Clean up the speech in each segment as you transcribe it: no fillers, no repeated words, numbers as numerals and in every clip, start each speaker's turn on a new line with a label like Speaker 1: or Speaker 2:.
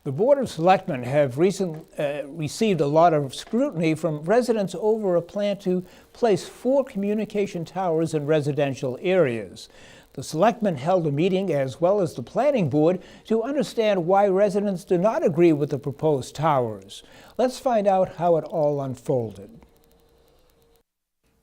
Speaker 1: The Board of Selectmen have received a lot of scrutiny from residents over a plan to place 4 communication towers in residential areas. The Selectmen held a meeting, as well as the Planning Board, to understand why residents do not agree with the proposed towers. Let's find out how it all unfolded.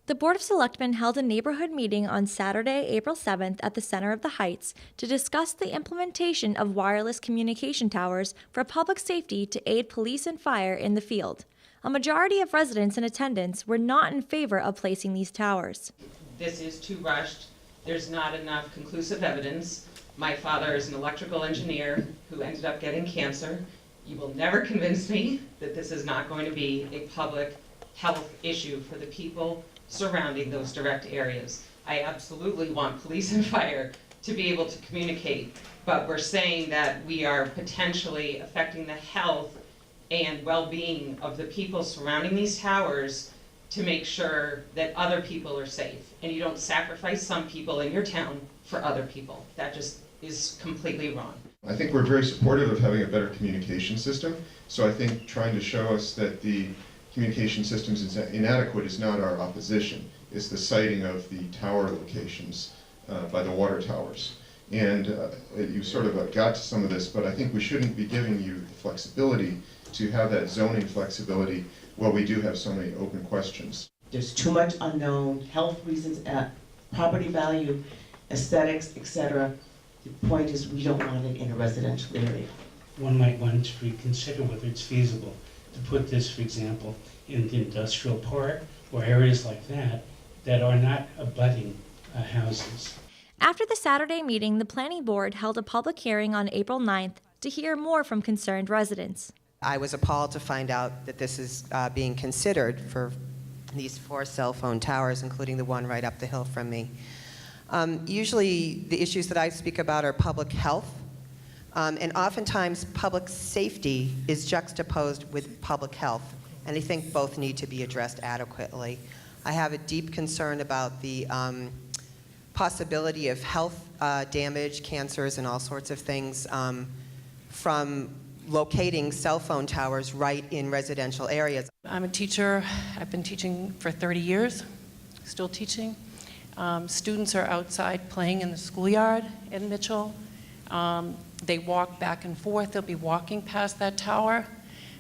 Speaker 2: The Board of Selectmen held a neighborhood meeting on Saturday, April 7th at the Center of the Heights to discuss the implementation of wireless communication towers for public safety to aid police and fire in the field. A majority of residents in attendance were not in favor of placing these towers.
Speaker 3: This is too rushed. There's not enough conclusive evidence. My father is an electrical engineer who ended up getting cancer. You will never convince me that this is not going to be a public health issue for the people surrounding those direct areas. I absolutely want police and fire to be able to communicate, but we're saying that we are potentially affecting the health and well-being of the people surrounding these towers to make sure that other people are safe. And you don't sacrifice some people in your town for other people. That just is completely wrong.
Speaker 4: I think we're very supportive of having a better communication system, so I think trying to show us that the communication systems is inadequate is not our opposition. It's the siting of the tower locations by the water towers. And you sort of got to some of this, but I think we shouldn't be giving you the flexibility to have that zoning flexibility while we do have so many open questions.
Speaker 5: There's too much unknown, health reasons, property value, aesthetics, etc. The point is we don't want it in a residential area.
Speaker 6: One might want to reconsider whether it's feasible to put this, for example, in the industrial park or areas like that are not abutting houses.
Speaker 2: After the Saturday meeting, the Planning Board held a public hearing on April 9th to hear more from concerned residents.
Speaker 7: I was appalled to find out that this is being considered for these 4 cell phone towers, including the one right up the hill from me. Usually the issues that I speak about are public health, and oftentimes public safety is juxtaposed with public health, and I think both need to be addressed adequately. I have a deep concern about the possibility of health damage, cancers, and all sorts of things from locating cell phone towers right in residential areas.
Speaker 8: I'm a teacher. I've been teaching for 30 years, still teaching. Students are outside playing in the schoolyard in Mitchell. They walk back and forth. They'll be walking past that tower.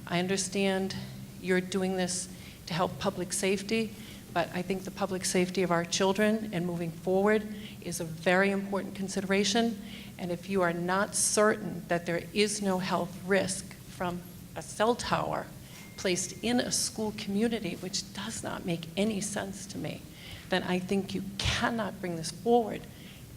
Speaker 8: I understand you're doing this to help public safety, but I think the public safety of our children and moving forward is a very important consideration. And if you are not certain that there is no health risk from a cell tower placed in a school community, which does not make any sense to me, then I think you cannot bring this forward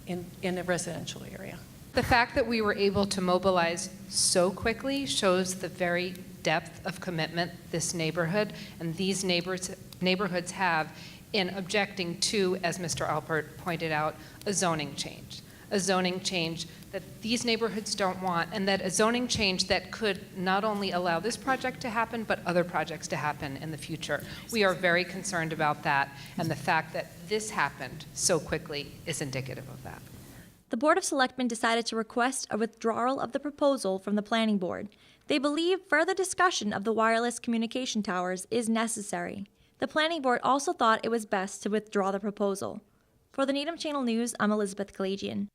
Speaker 8: in a residential area.
Speaker 9: The fact that we were able to mobilize so quickly shows the very depth of commitment this neighborhood and these neighborhoods have in objecting to, as Mr. Alpert pointed out, a zoning change. A zoning change that these neighborhoods don't want, and that a zoning change that could not only allow this project to happen, but other projects to happen in the future. We are very concerned about that, and the fact that this happened so quickly is indicative of that.
Speaker 2: The Board of Selectmen decided to request a withdrawal of the proposal from the Planning Board. They believe further discussion of the wireless communication towers is necessary. The Planning Board also thought it was best to withdraw the proposal. For the Needham Channel News, I'm Elizabeth Kalajian.